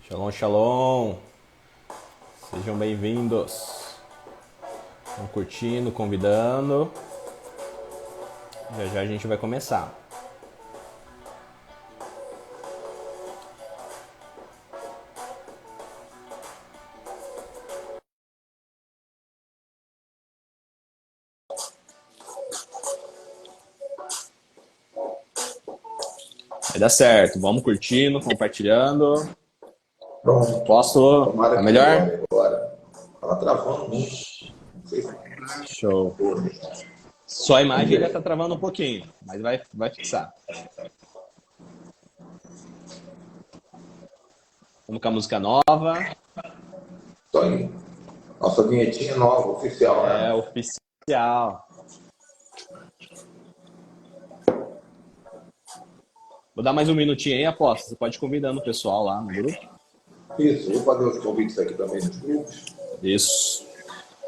Shalom, shalom. Sejam bem-vindos. Estão curtindo, convidando. Já já a gente vai começar. Vai dar certo. Vamos curtindo, compartilhando. Pronto. Posso? Tomara Tá que melhor? melhore agora. Tava travando muito. Não sei se Show. foi. Só a Vamos imagem ainda tá ver. travando um pouquinho, mas vai fixar. Vamos com a música nova. Tô aí. Nossa vinhetinha nova, oficial, É né? oficial. Vou dar mais um minutinho aí, aposta. Você pode ir convidando o pessoal lá no grupo. Isso, vou fazer os convites aqui também nos grupos. Isso.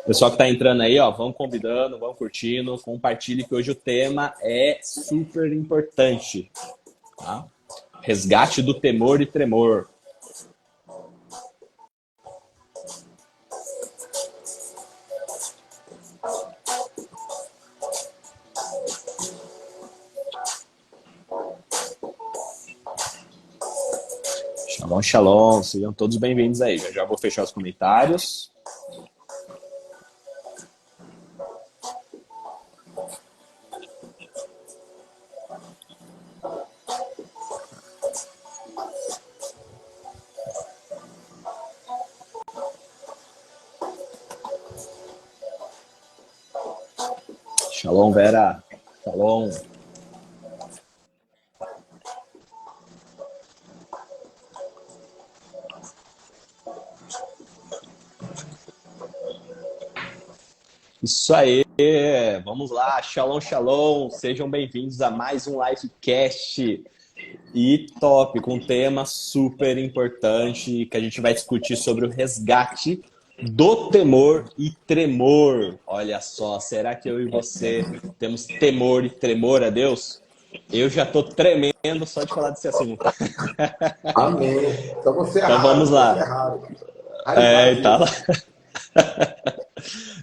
Pessoal que tá entrando aí, ó, vão convidando, vão curtindo, compartilhe que hoje o tema é super importante, tá? Resgate do temor e tremor. Shalom, shalom, sejam todos bem-vindos aí. Já vou fechar os comentários. Shalom, Vera. Shalom. Isso aí, vamos lá, shalom, shalom, sejam bem-vindos a mais um livecast e top, com um tema super importante que a gente vai discutir sobre o resgate do temor e tremor. Olha só, será que eu e você temos temor e tremor a Deus? Eu já tô tremendo só de falar desse assunto. Amém. Então você é Então vamos raro, você é lá. raro. É, tá lá. Raridade isso.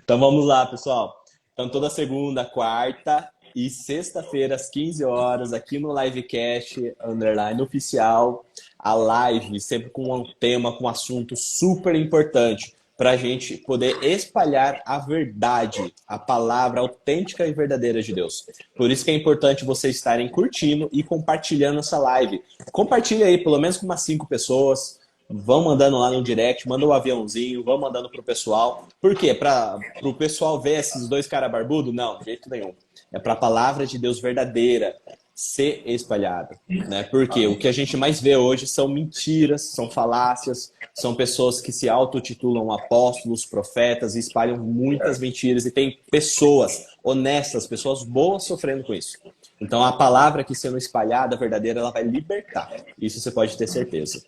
Então vamos lá, pessoal. Então toda segunda, quarta e sexta-feira às 15 horas aqui no Livecast Underline Oficial, a live sempre com um tema, com um assunto super importante para a gente poder espalhar a verdade, a palavra autêntica e verdadeira de Deus. Por isso que é importante vocês estarem curtindo e compartilhando essa live. Compartilha aí, pelo menos com umas 5 pessoas. Vão mandando lá no direct, manda um aviãozinho, vão mandando pro pessoal. Por quê? Para o pessoal ver esses dois caras barbudos? Não, de jeito nenhum. É para a palavra de Deus verdadeira ser espalhada, né? Porque o que a Amém. gente mais vê hoje são mentiras, são falácias, são pessoas que se autotitulam apóstolos, profetas e espalham muitas mentiras e tem pessoas honestas, pessoas boas sofrendo com isso. Então a palavra que sendo espalhada, verdadeira, ela vai libertar. Isso você pode ter certeza.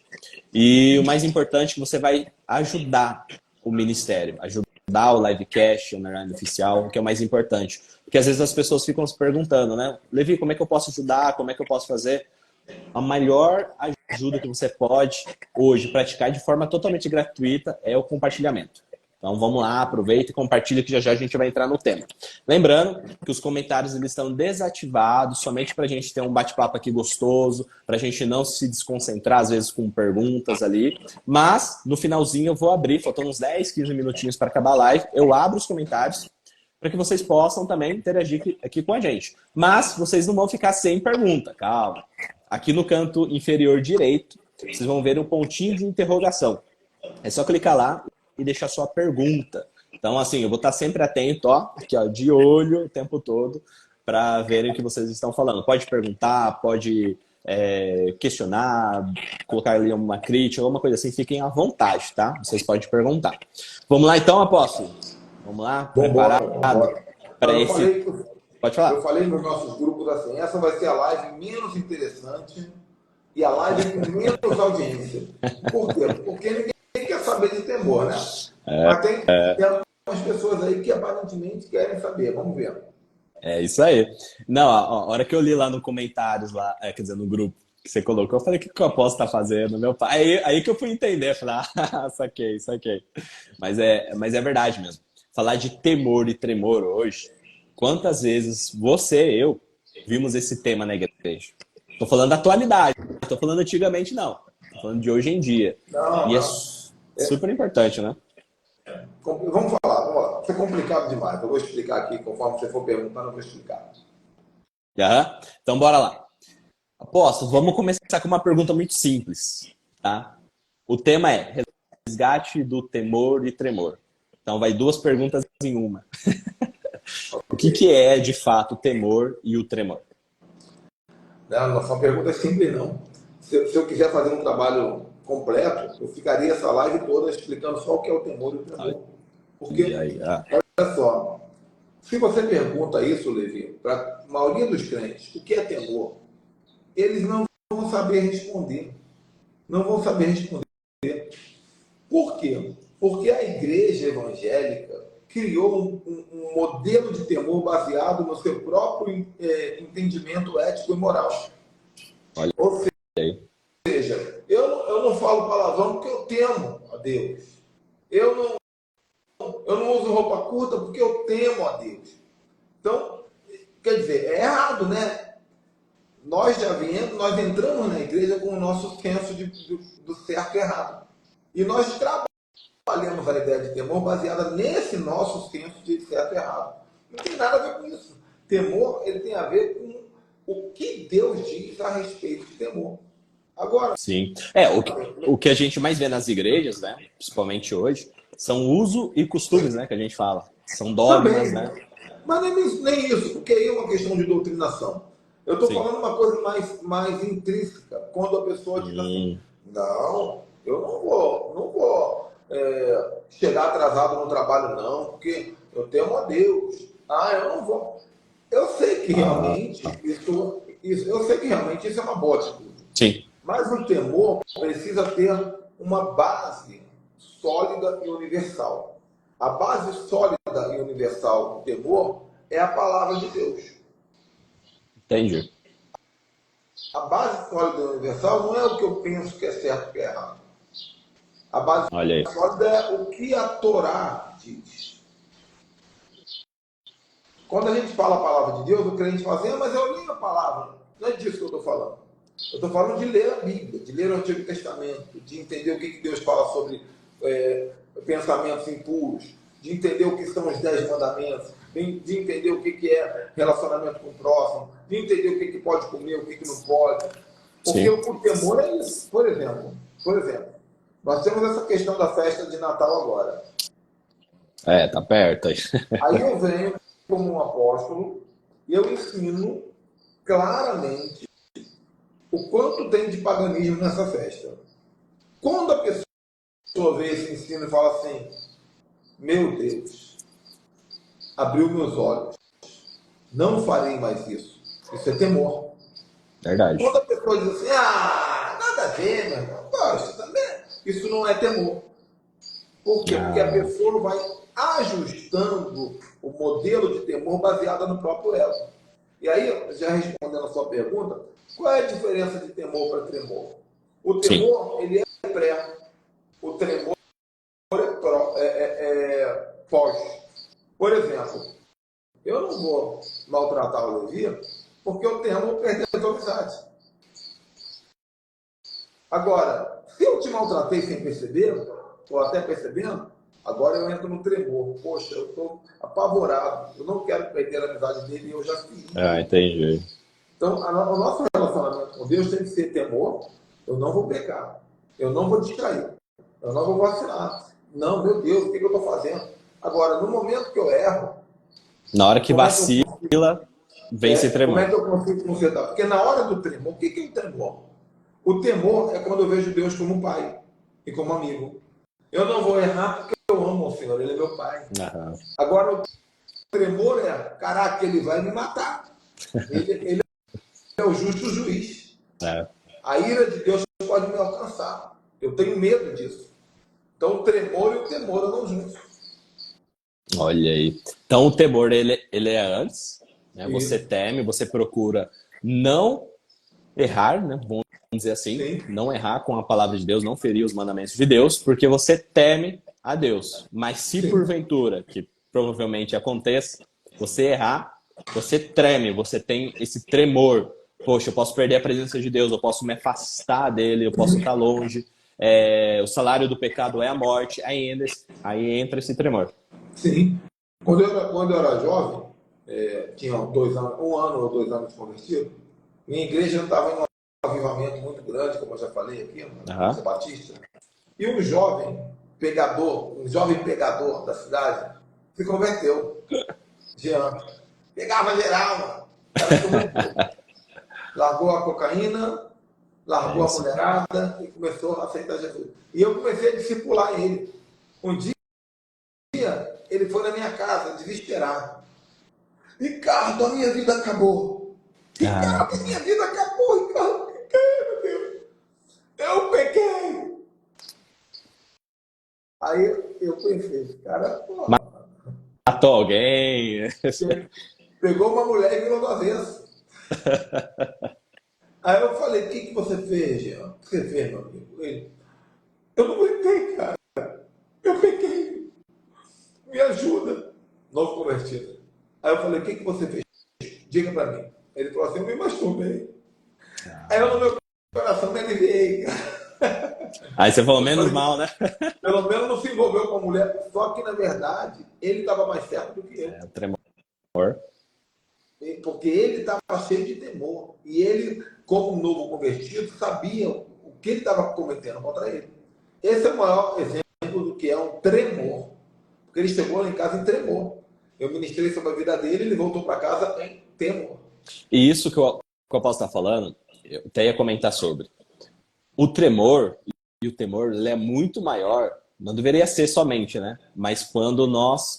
E o mais importante é que você vai ajudar o ministério, ajudar o livecast, o Underline Oficial, que é o mais importante. Porque às vezes as pessoas ficam se perguntando, né? Levi, como é que eu posso ajudar? Como é que eu posso fazer? A maior ajuda que você pode hoje praticar de forma totalmente gratuita é o compartilhamento. Então vamos lá, aproveita e compartilha que já já a gente vai entrar no tema. Lembrando que os comentários eles estão desativados somente para a gente ter um bate-papo aqui gostoso, para a gente não se desconcentrar às vezes com perguntas ali. Mas no finalzinho eu vou abrir, faltam uns 10, 15 minutinhos para acabar a live, eu abro os comentários para que vocês possam também interagir aqui com a gente. Mas vocês não vão ficar sem pergunta, calma. Aqui no canto inferior direito, vocês vão ver um pontinho de interrogação. É só clicar lá e deixar sua pergunta. Então, assim, eu vou estar sempre atento, ó, aqui, ó, de olho o tempo todo, para verem o que vocês estão falando. Pode perguntar, pode questionar, colocar ali uma crítica, alguma coisa assim, fiquem à vontade, tá? Vocês podem perguntar. Vamos lá então, apóstolo? Vamos lá? Vambora, Preparado vambora. Não, para esse... Pode eu falar. falei nos nossos grupos assim, essa vai ser a live menos interessante e a live com menos audiência. Por quê? Porque ninguém quer saber de temor, né? Mas tem algumas pessoas aí que aparentemente querem saber. Vamos ver. É isso aí. Não, a hora que eu li lá no comentários, lá, quer dizer, no grupo, que você colocou. Eu falei, o que o apóstolo tá fazendo? Meu pai. Aí que eu fui entender. Falei, ah, saquei, saquei. Mas é verdade mesmo. Falar de temor e tremor hoje, quantas vezes você e eu vimos esse tema na igreja? Tô falando da atualidade, não tô falando antigamente, não. Tô falando de hoje em dia. Não, E é não. super importante, né? Vamos falar, vamos lá. Isso é complicado demais. Eu vou explicar aqui, conforme você for perguntando, eu vou explicar. Aham. Então, bora lá. Apóstolo, vamos começar com uma pergunta muito simples, tá? O tema é resgate do temor e tremor. Então, vai duas perguntas em uma. O que é, de fato, o temor e o tremor? Não, não são perguntas simples, não. Se eu quiser fazer um trabalho completo, eu ficaria essa live toda explicando só o que é o temor e o tremor. E Porque, aí, ah, olha só, se você pergunta isso, Levi, para a maioria dos crentes, o que é temor, eles não vão saber responder. Não vão saber responder. Por quê? Porque a igreja evangélica criou um modelo de temor baseado no seu próprio entendimento ético e moral. olha Ou aí. seja, eu não falo palavrão porque eu temo a Deus. Eu eu não uso roupa curta porque eu temo a Deus. Então, quer dizer, é errado, né? Nós entramos na igreja com o nosso senso do certo e errado. E nós trabalhamos a ideia de temor baseada nesse nosso senso de certo e errado. Não tem nada a ver com isso. Temor, ele tem a ver com o que Deus diz a respeito de temor. Agora, Sim. O que a gente mais vê nas igrejas, né? Principalmente hoje, são uso e costumes, né? Que a gente fala. São dogmas, também, né? mas nem isso, porque aí é uma questão de doutrinação. Eu estou Sim. falando uma coisa mais intrínseca, quando a pessoa diz assim, não, eu não vou chegar atrasado no trabalho não, porque eu temo a Deus. Ah, eu não vou. Eu sei que Ah, realmente eu sei que realmente isso é uma boa atitude. sim. Mas o temor precisa ter uma base sólida e universal. A base sólida e universal do temor é a palavra de Deus. Entendi. A base sólida e universal não é o que eu penso que é certo e que é errado. A base Olha aí. sólida é o que a Torá diz. Quando a gente fala a palavra de Deus, o crente fala assim, mas eu li a palavra. Não é disso que eu estou falando. Eu estou falando de ler a Bíblia, de ler o Antigo Testamento, de entender o que Deus fala sobre pensamentos impuros, de entender o que são os 10 mandamentos, de entender o que é relacionamento com o próximo, de entender o que pode comer, o que não pode. Porque Sim. o temor é isso. Por exemplo, nós temos essa questão da festa de Natal agora. É, tá perto aí. Aí eu venho como um apóstolo e eu ensino claramente o quanto tem de paganismo nessa festa. Quando a pessoa vê esse ensino e fala assim, meu Deus, abriu meus olhos, não farei mais isso. Isso é temor. Verdade. Quando a pessoa diz assim, nada a ver, meu irmão, isso também, isso não é temor. Por quê? Porque a Ah, pessoa vai ajustando o modelo de temor baseado no próprio ego. E aí, já respondendo a sua pergunta, qual é a diferença de temor para tremor? O sim. temor, ele é pré. O tremor é pós. Por exemplo, eu não vou maltratar o Levi porque eu temo perder a amizade. Agora, se eu te maltratei sem perceber, ou até percebendo, agora eu entro no tremor. Poxa, eu estou apavorado. Eu não quero perder a amizade dele e eu já fiz. Ah, entendi. Então, o nosso relacionamento com Deus tem que ser temor. Eu não vou pecar. Eu não vou distrair. Eu não vou vacilar. Não, meu Deus, o que eu estou fazendo? Agora, no momento que eu erro, Na hora que como é que eu consigo, vacila, vem se como é tremor. que eu consigo consertar? Porque na hora do tremor, o que é o temor? O temor é quando eu vejo Deus como pai e como amigo. Eu não vou errar porque eu amo o Senhor, Ele é meu pai. Aham. Agora, o tremor é, caraca, Ele vai me matar. Ele é o justo juiz. É. A ira de Deus pode me alcançar. Eu tenho medo disso. Então, o tremor e o temor andam juntos. Olha aí. Então, o temor, ele é antes, né? Você Isso. teme, você procura não errar, né? Bom dizer assim, Sim, não errar com a palavra de Deus, não ferir os mandamentos de Deus, porque você teme a Deus. Mas se sim, porventura, que provavelmente aconteça, você errar, você treme, você tem esse tremor. Poxa, eu posso perder a presença de Deus, eu posso me afastar dele, eu posso estar longe. O salário do pecado é a morte. Aí entra esse tremor. sim. Quando eu era jovem, tinha 2 anos, 1 ano ou 2 anos de convertido, minha igreja estava em um avivamento muito grande, como eu já falei aqui, na Igreja Aham. Batista. E um jovem pegador da cidade, se converteu. Jean. Pegava geral, mano. O cara se converteu. Largou a cocaína, É largou a isso. mulherada e começou a aceitar Jesus. E eu comecei a discipular ele. Um dia, ele foi na minha casa, desesperado. Ricardo, a minha vida acabou. Ah, Ricardo, a minha vida acabou, Ricardo. Pequei, meu Deus. Eu pequei. Aí eu pensei, esse cara, pô, matou alguém. pegou uma mulher e virou do avesso. Aí eu falei, o que você fez, Jean? O que você fez, meu amigo? Ele, eu não aguentei, cara. Eu pequei. Me ajuda. Novo convertido. Aí eu falei, o que você fez? Diga pra mim. Ele falou assim, eu me masturbei. Aí eu no meu coração me aliviei, cara. Aí você falou, Eu menos falei, mal, né? pelo menos não se envolveu com a mulher. Só que, na verdade, ele estava mais certo do que eu. O tremor. Porque ele estava cheio de temor. E ele, como um novo convertido, sabia o que ele estava cometendo contra ele. Esse é o maior exemplo do que é um tremor. Porque ele chegou lá em casa em tremor. Eu ministrei sobre a vida dele, ele voltou para casa em temor. E isso que o apóstolo está falando, eu até ia comentar sobre. O tremor e o temor, ele é muito maior, não deveria ser somente, né? Mas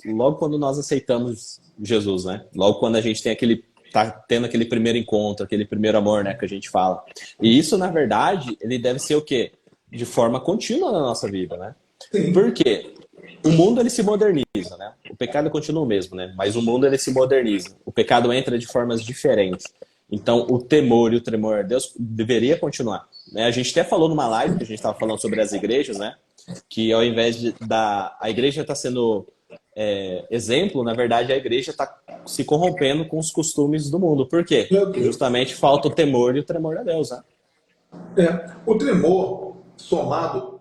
logo quando nós aceitamos Jesus, né? Logo quando a gente tá tendo aquele primeiro encontro, aquele primeiro amor, né, que a gente fala. E isso, na verdade, ele deve ser o quê? De forma contínua na nossa vida, né? Sim, Por quê? O mundo ele se moderniza, né? O pecado continua o mesmo, né? Mas o mundo ele se moderniza. O pecado entra de formas diferentes. Então, o temor e o tremor a Deus deveria continuar, né? A gente até falou numa live que a gente estava falando sobre as igrejas, né? Que ao invés a igreja está sendo exemplo, na verdade a igreja está se corrompendo com os costumes do mundo. Por quê? meu Que Deus. justamente falta o temor e o tremor a Deus, né? O temor somado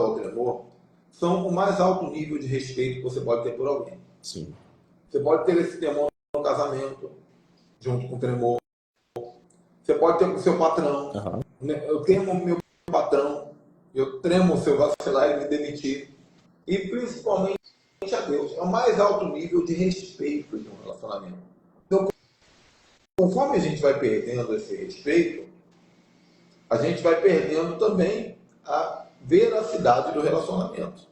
ao tremor são o mais alto nível de respeito que você pode ter por alguém. Sim. Você pode ter esse temor no casamento, junto com o tremor. Você pode ter com o seu patrão. Uhum. Eu temo o meu patrão. Eu tremo se eu vacilar e me demitir. E principalmente a Deus. É o mais alto nível de respeito de um relacionamento. Então, conforme a gente vai perdendo esse respeito, a gente vai perdendo também a veracidade do relacionamento.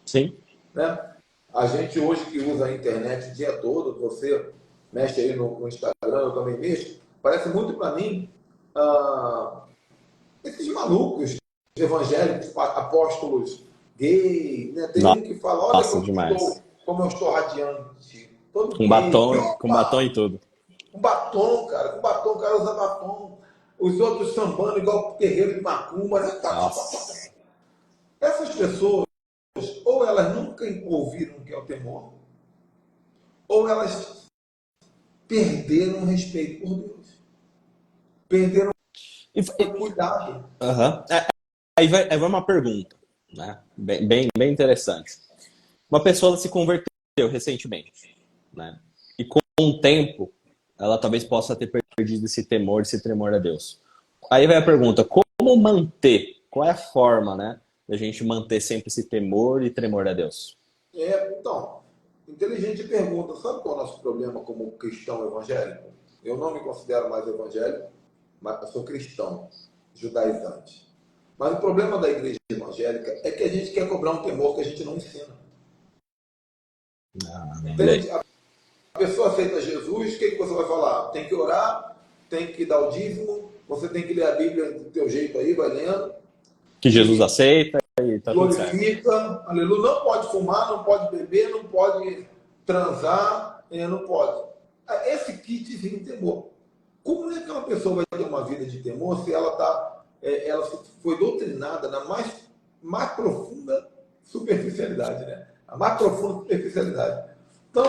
Sim. Né? A gente hoje que usa a internet o dia todo, você mexe aí no Instagram, eu também mexo, parece muito para mim esses malucos evangélicos, apóstolos gay, né? Tem um que fala, olha Nossa, demais. como eu estou radiante, todo Com gay, batom e tudo. com batom, cara, o cara usa batom, os outros sambando igual terreiro de macumba, né? Nossa. Essas pessoas, ou elas nunca ouviram o que é o temor, ou elas perderam o respeito por Deus. Perderam o cuidado. Uhum. Aí vai uma pergunta, né? Bem interessante. Uma pessoa se converteu recentemente, né? E com o tempo, ela talvez possa ter perdido esse temor, esse tremor a Deus. Aí vai a pergunta, como manter? Qual é a forma, né? Da gente manter sempre esse temor e tremor a Deus? Então, inteligente pergunta, sabe qual é o nosso problema como cristão evangélico? Eu não me considero mais evangélico, mas eu sou cristão, judaizante. Mas o problema da igreja evangélica é que a gente quer cobrar um temor que a gente não ensina. Entende? A pessoa aceita Jesus, o que você vai falar? Tem que orar, tem que dar o dízimo, você tem que ler a Bíblia do teu jeito aí, vai lendo. Que Jesus aceita e tá tudo certo. Glorifica, aleluia. Não pode fumar, não pode beber, não pode transar, não pode. Esse kitzinho temor. Como é que uma pessoa vai ter uma vida de temor se ela foi doutrinada na mais profunda superficialidade, né? A mais profunda superficialidade. Então,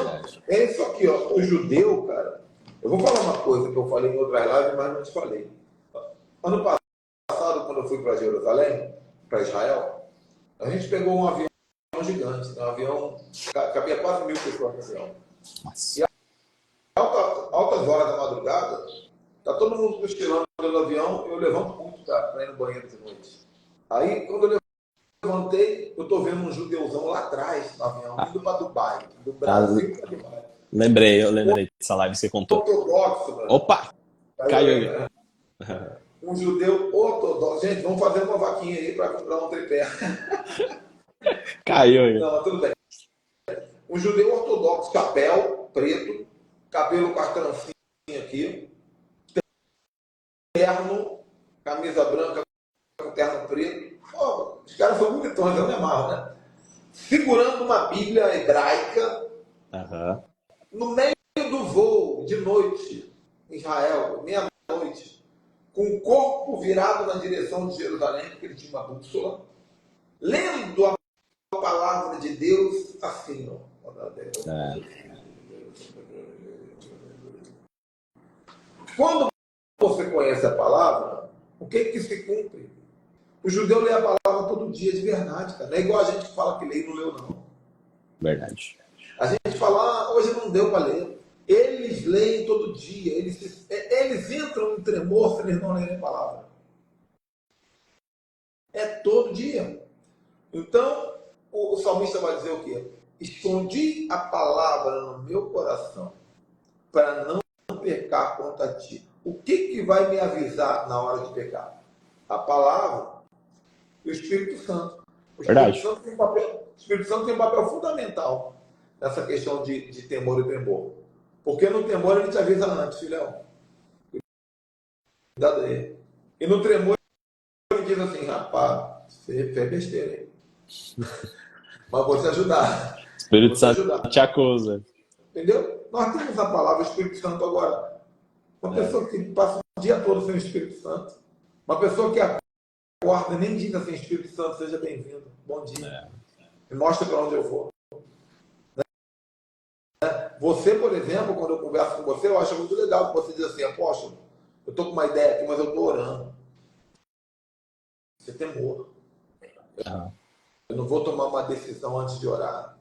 é isso aqui, ó. O judeu, cara, eu vou falar uma coisa que eu falei em outras lives, mas não te falei. Ano passado, quando eu fui para Jerusalém, para Israel, a gente pegou um avião gigante, um avião, cabia quase 1000 pessoas no avião. E altas horas da madrugada, tá todo mundo cochilando no avião, eu levanto muito para ir no banheiro de noite. Aí, quando eu levantei, eu tô vendo um judeuzão lá atrás no avião, indo para Dubai, do Brasil para Dubai. Eu lembrei dessa live que você contou. Ortodoxo, mano. Opa! Caiu aí. Um judeu ortodoxo. Gente, vamos fazer uma vaquinha aí para comprar um tripé. Caiu aí. Não, tudo bem. Um judeu ortodoxo, chapéu preto, cabelo com as trancinhas aqui, terno, camisa branca com terno preto. Oh, os caras são bonitões, eu me amarro, né? Segurando uma Bíblia hebraica, no meio do voo, de noite, em Israel, meia-noite, com o corpo virado na direção de Jerusalém, porque ele tinha uma bússola, lendo a palavra de Deus assim, ó. Quando você conhece a palavra, o que se cumpre? O judeu lê a palavra todo dia de verdade, cara. Não é igual a gente que fala que lê e não leu, não. Verdade. A gente fala, hoje não deu para ler. Eles leem todo dia. Eles entram em tremor se eles não lerem a palavra. É todo dia. Então, o salmista vai dizer o quê? Escondi a palavra no meu coração para não pecar contra ti. O que vai me avisar na hora de pecar? A palavra e o Espírito Santo. O Espírito Santo tem um papel fundamental nessa questão de temor e tremor. Porque no temor ele te avisa antes, filhão. Cuidado aí. E no tremor ele diz assim, rapaz, você fez besteira aí. Mas vou te ajudar. O Espírito Santo te acusa. Entendeu? Nós temos a palavra Espírito Santo agora. Uma pessoa que passa o dia todo sem o Espírito Santo. Uma pessoa que acorda nem diz assim, Espírito Santo, seja bem-vindo. Bom dia. Me mostra para onde eu vou. Você, por exemplo, quando eu converso com você, eu acho muito legal que você diz assim, apóstolo, eu estou com uma ideia aqui, mas eu estou orando. Você tem temor. Eu não vou tomar uma decisão antes de orar.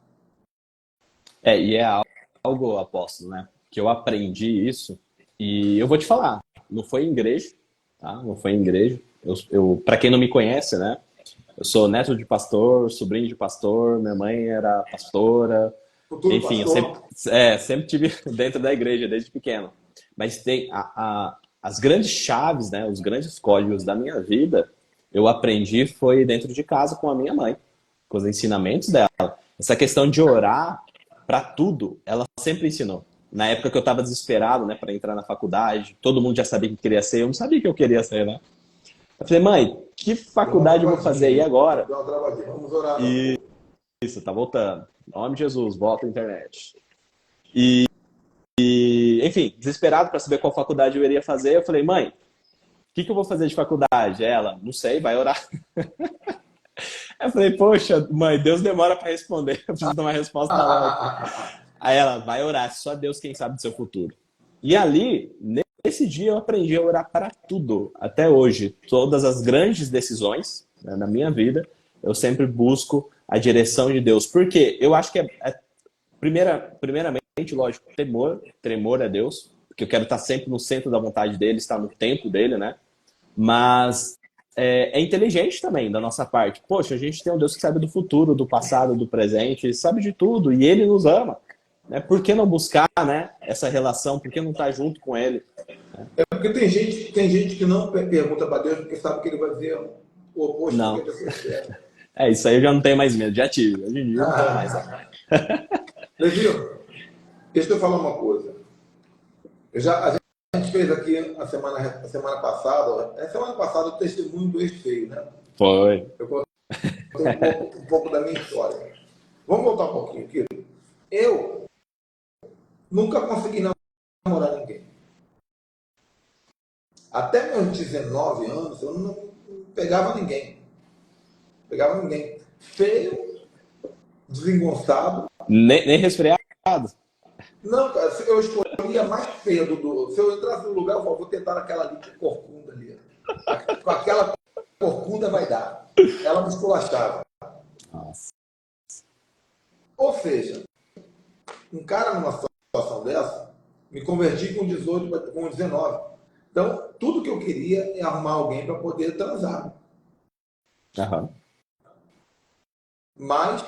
E é algo, apóstolo, né? Que eu aprendi isso e eu vou te falar, não foi em igreja, tá? Não foi em igreja. Eu para quem não me conhece, né? Eu sou neto de pastor, sobrinho de pastor, minha mãe era pastora. Enfim, eu sempre tive dentro da igreja, desde pequeno. Mas tem as grandes chaves, né, os grandes códigos da minha vida, eu aprendi foi dentro de casa com a minha mãe, com os ensinamentos dela. Essa questão de orar para tudo, ela sempre ensinou. Na época que eu estava desesperado, né, para entrar na faculdade, todo mundo já sabia o que queria ser, eu não sabia o que eu queria ser, né? Eu falei, mãe, que faculdade eu vou fazer aí agora? Vamos orar. Isso, tá voltando. Em nome de Jesus, volta à internet. Enfim, desesperado para saber qual faculdade eu iria fazer, eu falei, mãe, o que eu vou fazer de faculdade? Ela, não sei, vai orar. Eu falei, poxa, mãe, Deus demora para responder, eu preciso dar uma resposta logo. Aí ela, vai orar, só Deus quem sabe do seu futuro. E ali, nesse dia, eu aprendi a orar para tudo. Até hoje, todas as grandes decisões, né, na minha vida, eu sempre busco a direção de Deus. Porque eu acho que primeiramente, lógico, tremor a Deus, porque eu quero estar sempre no centro da vontade dele, estar no tempo dele, né? Mas é inteligente também da nossa parte. Poxa, a gente tem um Deus que sabe do futuro, do passado, do presente, sabe de tudo, e ele nos ama. Né? Por que não buscar, né, essa relação? Por que não estar junto com ele? É porque tem gente que não pergunta para Deus porque sabe que ele vai dizer o oposto do que a pessoa espera. Isso aí eu já não tenho mais medo, já tive. Hoje em dia eu não tenho mais. Levinho, deixa eu falar uma coisa. A gente fez aqui a semana passada. A semana passada o testemunho do ex-feio, né? Foi. Eu contei um pouco da minha história. Vamos voltar um pouquinho aqui. Eu nunca consegui namorar ninguém. Até meus 19 anos, eu não pegava ninguém. Pegava ninguém. Feio, desengonçado. Nem resfriado? Não, cara, eu escolhia a mais feia do. Se eu entrasse no lugar, eu vou tentar aquela ali com corcunda ali. Com aquela corcunda vai dar. Ela me esculachava. Nossa. Ou seja, um cara numa situação dessa, me converti com 18, com 19. Então, tudo que eu queria é arrumar alguém para poder transar. Uhum. Mas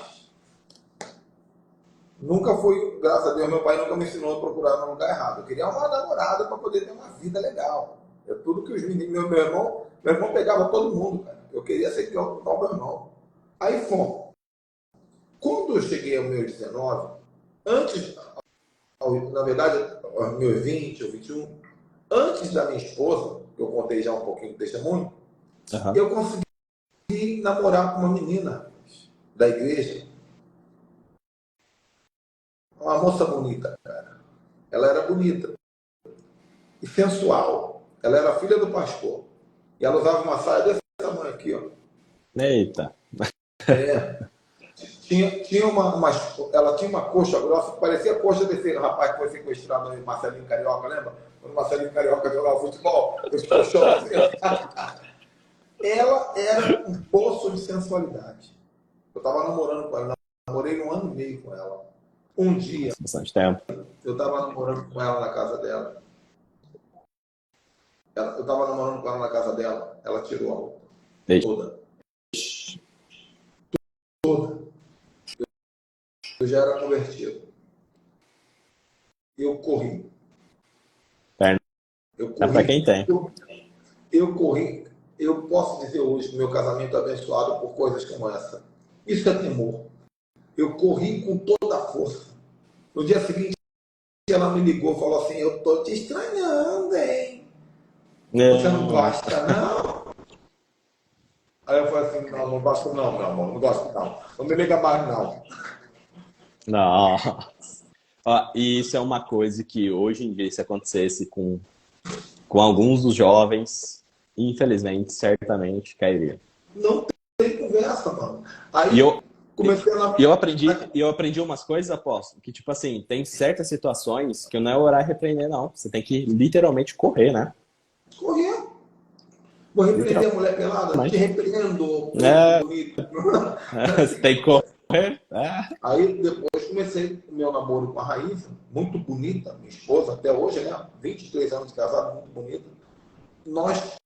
nunca fui, graças a Deus, meu pai nunca me ensinou a procurar no lugar errado. Eu queria uma namorada para poder ter uma vida legal. É tudo que os meninos, meu irmão pegava todo mundo, cara. Eu queria ser igual ao meu irmão. Aí fomos. Quando eu cheguei aos meus 19, antes, na verdade, aos meus 20 ou 21, antes da minha esposa, que eu contei já um pouquinho do testemunho, eu consegui namorar com uma menina da igreja. Uma moça bonita, cara. Ela era bonita e sensual. Ela era filha do pastor. E ela usava uma saia desse tamanho aqui, ó. Eita. Ela tinha uma coxa grossa que parecia a coxa desse rapaz que foi sequestrado aí, Marcelinho Carioca, lembra? Quando o Marcelinho Carioca jogava futebol, esse colchão assim. Ela era um poço de sensualidade. Eu estava namorando com ela, namorei 1 ano e meio com ela. Um dia, bastante tempo. eu estava namorando com ela na casa dela. Eu estava namorando com ela na casa dela, ela tirou a roupa. Toda. Eu já era convertido. Eu corri. Para quem tem. Eu corri. Eu posso dizer hoje que meu casamento é abençoado por coisas como essa. Isso é temor. Eu corri com toda a força. No dia seguinte, ela me ligou e falou assim: eu tô te estranhando, hein? Você não gosta, não? Aí eu falei assim: não gosto não, meu amor, não gosto não. Não me liga mais, não. Nossa. Ó, e isso é uma coisa que hoje em dia, se acontecesse com alguns dos jovens, infelizmente, certamente cairia. Não tem conversa, mano. Aí comecei a... eu aprendi umas coisas, Apóstolo, que tipo assim, tem certas situações que não é orar e repreender, não. Você tem que literalmente correr, né? Correr. Vou repreender a mulher pelada? Te repreendo, bonito. Você tem que correr. Aí depois comecei o meu namoro com a Raíssa, muito bonita, minha esposa, até hoje, né? 23 anos de casado, muito bonita. Nós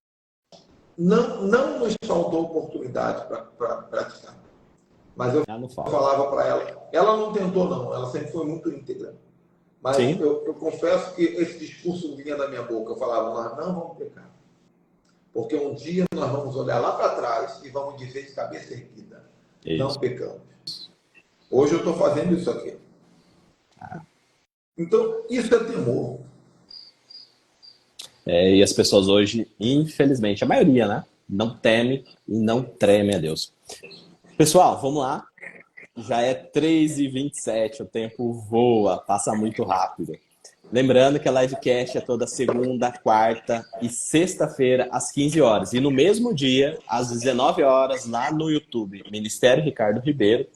não nos faltou oportunidade para praticar. Mas eu falava para ela não tentou não, ela sempre foi muito íntegra. Mas eu confesso que esse discurso vinha da minha boca. Eu falava: nós não vamos pecar. Porque um dia nós vamos olhar lá para trás e vamos dizer de cabeça erguida: não pecamos. Hoje eu estou fazendo isso aqui. Então, isso é temor. E as pessoas hoje, infelizmente, a maioria, né? Não teme e não treme a Deus. Pessoal, vamos lá. Já é 3h27, o tempo voa, passa muito rápido. Lembrando que a livecast é toda segunda, quarta e sexta-feira, às 15 horas. E no mesmo dia, às 19 horas, lá no YouTube, Ministério Ricardo Ribeiro,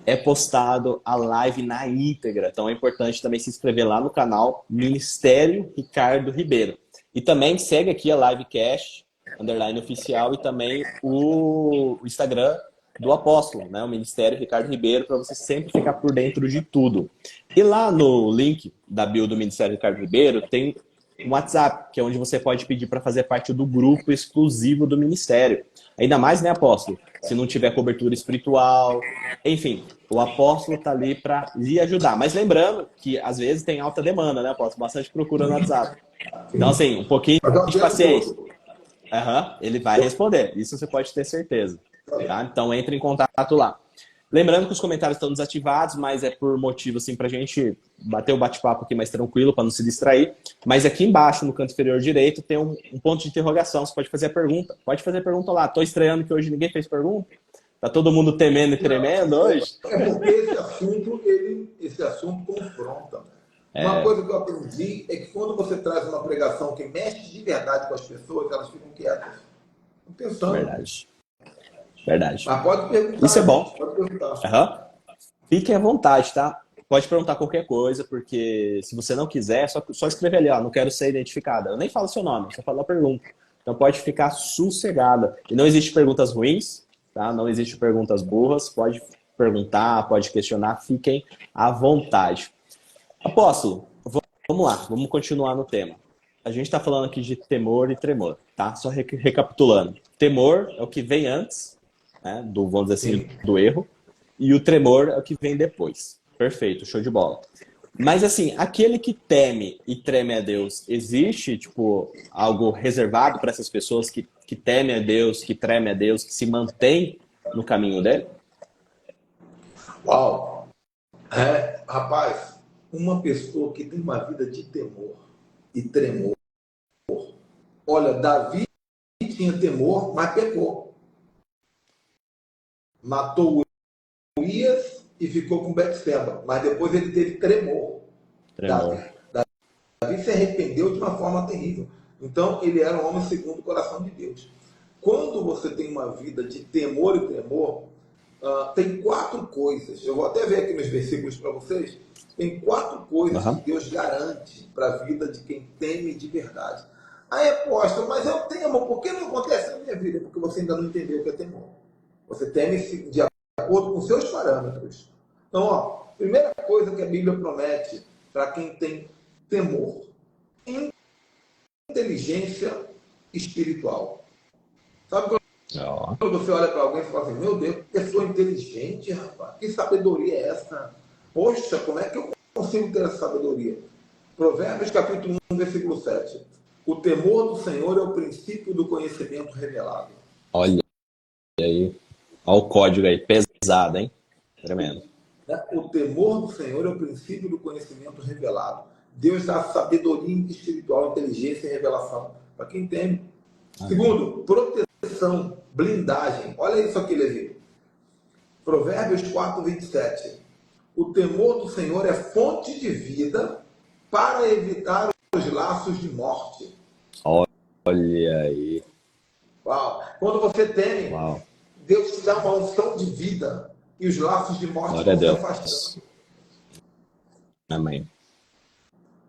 é postado a live na íntegra. Então é importante também se inscrever lá no canal Ministério Ricardo Ribeiro. E também segue aqui a livecast, _oficial, e também o Instagram do Apóstolo, né? O Ministério Ricardo Ribeiro, para você sempre ficar por dentro de tudo. E lá no link da bio do Ministério Ricardo Ribeiro tem um WhatsApp, que é onde você pode pedir para fazer parte do grupo exclusivo do Ministério. Ainda mais, né, Apóstolo? Se não tiver cobertura espiritual, enfim, o Apóstolo está ali para lhe ajudar. Mas lembrando que às vezes tem alta demanda, né, Apóstolo? Bastante procura no WhatsApp. Então, assim, um pouquinho de paciência. Ele vai responder, isso você pode ter certeza. Tá? Então entre em contato lá. Lembrando que os comentários estão desativados, mas é por motivo assim pra gente bater o bate-papo aqui mais tranquilo, para não se distrair. Mas aqui embaixo, no canto inferior direito, tem um ponto de interrogação. Você pode fazer a pergunta. Pode fazer a pergunta lá. Tô estranhando que hoje ninguém fez pergunta. Tá todo mundo temendo e tremendo hoje? É porque esse assunto confronta. Uma coisa que eu aprendi é que quando você traz uma pregação que mexe de verdade com as pessoas, elas ficam quietas, pensando. Verdade. Verdade. Mas pode perguntar. Isso é bom. Pode perguntar. Uhum. Fiquem à vontade, tá? Pode perguntar qualquer coisa, porque se você não quiser, só escrever ali, ó, não quero ser identificada. Eu nem falo seu nome, só falo a pergunta. Então pode ficar sossegada. E não existe perguntas ruins, tá? Não existe perguntas burras. Pode perguntar, pode questionar, fiquem à vontade. Apóstolo, vamos lá, vamos continuar no tema. A gente está falando aqui de temor e tremor, tá? Só recapitulando. Temor é o que vem antes, né, vamos dizer assim, do erro, e o tremor é o que vem depois. Perfeito, show de bola. Mas assim, aquele que teme e treme a Deus, existe tipo algo reservado para essas pessoas que temem a Deus, que treme a Deus, que se mantém no caminho dele? Uau! Rapaz, uma pessoa que tem uma vida de temor e tremor. Olha, Davi tinha temor, mas pecou. Matou Urias e ficou com Betseba, mas depois ele teve tremor. Davi se arrependeu de uma forma terrível. Então, ele era um homem segundo o coração de Deus. Quando você tem uma vida de temor e tremor, tem 4 coisas. Eu vou até ver aqui nos versículos para vocês. Tem 4 coisas que Deus garante para a vida de quem teme de verdade. Aí, apóstolo, mas eu temo, por que não acontece na minha vida? Porque você ainda não entendeu o que é temor. Você teme de acordo com seus parâmetros. Então, primeira coisa que a Bíblia promete para quem tem temor: inteligência espiritual. Sabe quando você olha para alguém e fala assim, meu Deus, que pessoa inteligente, rapaz, que sabedoria é essa? Poxa, como é que eu consigo ter essa sabedoria? Provérbios capítulo 1, versículo 7. O temor do Senhor é o princípio do conhecimento revelado. Olha aí. Olha o código aí, pesado, hein? Tremendo. O temor do Senhor é o princípio do conhecimento revelado. Deus dá sabedoria espiritual, inteligência e revelação para quem teme. Segundo, proteção, blindagem. Olha isso aqui, Levi. Provérbios 4, 27. O temor do Senhor é fonte de vida para evitar os laços de morte. Olha aí. Uau. Quando você teme, Deus te dá uma unção de vida e os laços de morte vão se afastando. Amém.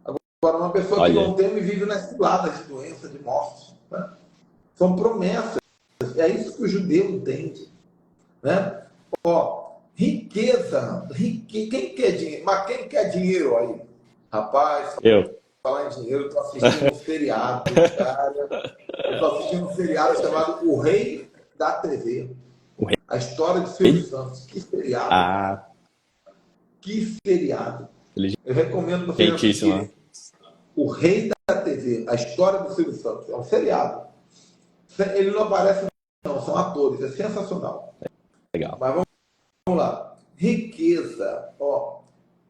Agora, uma pessoa que não teme vive nas ciladas de doença, de morte. Né? São promessas. É isso que o judeu entende. Né? Riqueza. Quem quer dinheiro? Mas quem quer dinheiro aí? Rapaz, falar em dinheiro, eu estou assistindo um seriado, cara. Eu estou assistindo um seriado chamado O Rei da TV. A história de Silvio Santos. Que seriado. Que seriado. Eu recomendo você assistir. O Rei da TV. A história do Silvio Santos. É um seriado. Ele não aparece, não. São atores. É sensacional. Legal. Mas vamos lá. Riqueza.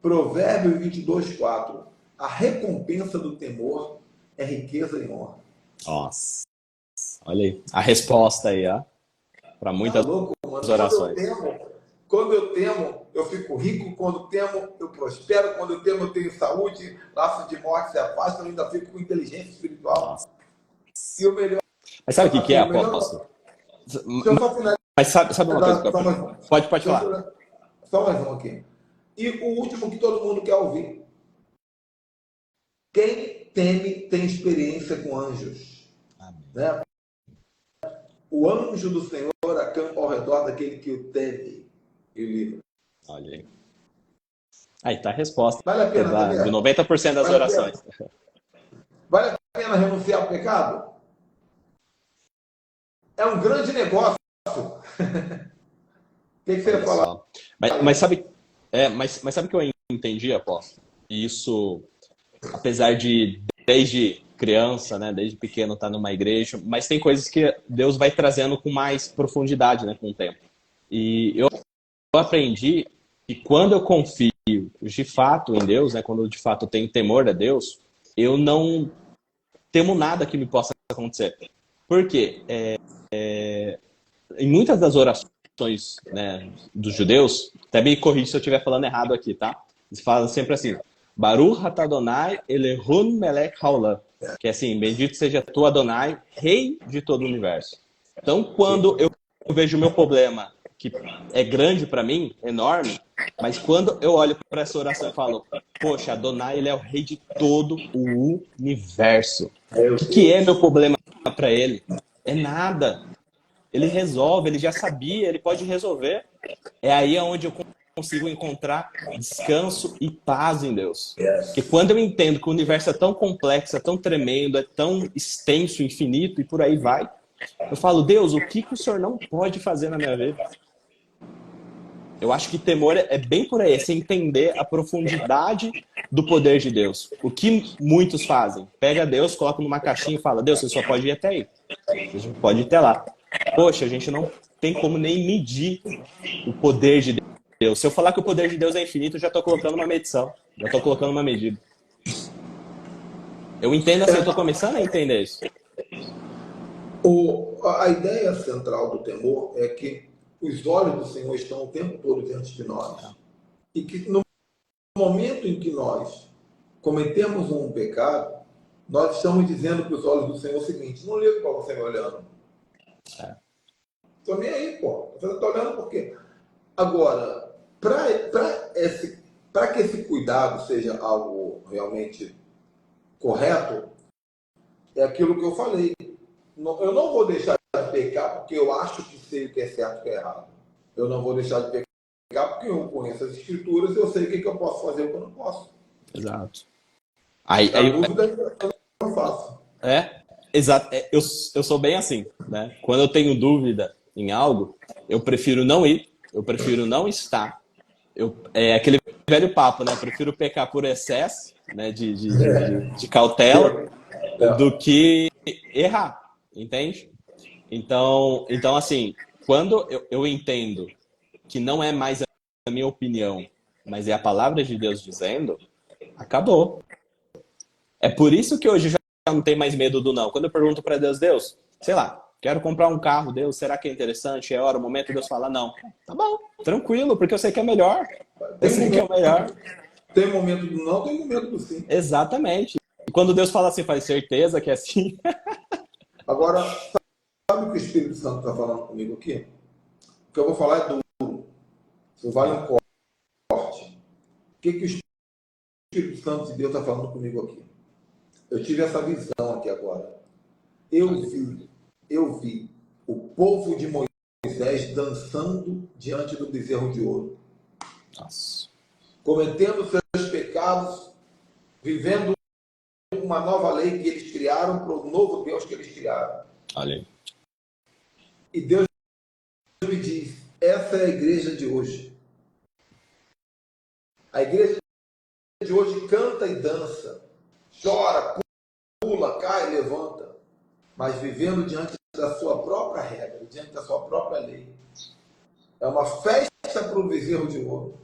Provérbio 22, 4. A recompensa do temor é riqueza e honra. Nossa. Olha aí. A resposta aí, ó. Para muitas orações. Quando eu temo, eu fico rico. Quando temo, eu prospero. Quando eu temo, eu tenho saúde. Laço de morte se afasta. Eu ainda fico com inteligência espiritual. Nossa. E o melhor... Mas sabe o que é, apóstolo? Mas sabe uma coisa que eu... Pode falar. Só mais um aqui. E o último que todo mundo quer ouvir. Quem teme tem experiência com anjos. Né? O anjo do Senhor acampa ao redor daquele que o teme e o livra. Olha aí. Aí tá a resposta. Vale a pena de 90% das orações. Vale a pena renunciar ao pecado? É um grande negócio. O que você ia falar? Mas sabe o que eu entendi, apóstolo? Isso, apesar de desde criança, né, desde pequeno estar numa igreja, mas tem coisas que Deus vai trazendo com mais profundidade, né, com o tempo. E eu aprendi que quando eu confio de fato em Deus, né, quando eu de fato tenho temor a Deus, eu não temo nada que me possa acontecer. Por quê? Em muitas das orações, né, dos judeus, até me corrija se eu estiver falando errado aqui, tá? Eles falam sempre assim: Baruch atah Adonai Elohim melech haolam. Que é assim, bendito seja tu, Adonai, rei de todo o universo. Então, quando eu vejo o meu problema, que é grande para mim, enorme, mas quando eu olho para essa oração e falo, poxa, Adonai, ele é o rei de todo o universo. O que é meu problema para ele? É nada. Ele resolve, ele já sabia, ele pode resolver. É aí onde eu consigo encontrar descanso e paz em Deus. Porque quando eu entendo que o universo é tão complexo, é tão tremendo, é tão extenso, infinito e por aí vai, eu falo, Deus, o que o Senhor não pode fazer na minha vida? Eu acho que temor é bem por aí, é você entender a profundidade do poder de Deus. O que muitos fazem? Pega Deus, coloca numa caixinha e fala, Deus, você só pode ir até aí. Você não pode ir até lá. Poxa, a gente não tem como nem medir o poder de Deus. Se eu falar que o poder de Deus é infinito, eu já estou colocando uma medição. Já estou colocando uma medida. Eu entendo assim, eu estou começando a entender isso. A ideia central do temor é que os olhos do Senhor estão o tempo todo diante de nós. E que no momento em que nós cometemos um pecado, nós estamos dizendo para os olhos do Senhor o seguinte: não ligo para você me olhando. Estou nem aí, pô. Você está olhando por quê? Agora, para que esse cuidado seja algo realmente correto, é aquilo que eu falei. Eu não vou deixar de pecar porque eu acho que sei o que é certo e o que é errado. Eu não vou deixar de pecar porque eu conheço as escrituras e eu sei o que eu posso fazer e o que eu não posso. Exato. A dúvida eu não faço. Exato. Eu sou bem assim, né? Quando eu tenho dúvida em algo, eu prefiro não ir, eu prefiro não estar. É aquele velho papo, né? Eu prefiro pecar por excesso, né? De cautela do que errar, entende? Então assim, quando eu entendo que não é mais a minha opinião, mas é a palavra de Deus dizendo, acabou. É por isso que hoje já não tem mais medo do não. Quando eu pergunto para Deus, Deus, sei lá, quero comprar um carro, Deus, será que é interessante? É hora, o momento, Deus fala não. Tá bom, tranquilo, porque eu sei que é melhor. Eu sei que é o melhor. Tem momento do não, tem momento do sim. Exatamente. E quando Deus fala assim, faz certeza que é assim. Agora, sabe o que o Espírito Santo está falando comigo aqui? O que eu vou falar é duro. Isso vale um corte. O que o Espírito Santo de Deus está falando comigo aqui? Eu tive essa visão aqui agora. Eu vi o povo de Moisés dançando diante do bezerro de ouro. Nossa. Cometendo seus pecados, vivendo uma nova lei que eles criaram para o novo Deus que eles criaram. Olha aí. E Deus me diz, essa é a igreja de hoje. A igreja de hoje canta e dança, chora, pula, cai, levanta, mas vivendo diante da sua própria regra, diante da sua própria lei. É uma festa para o bezerro de ouro,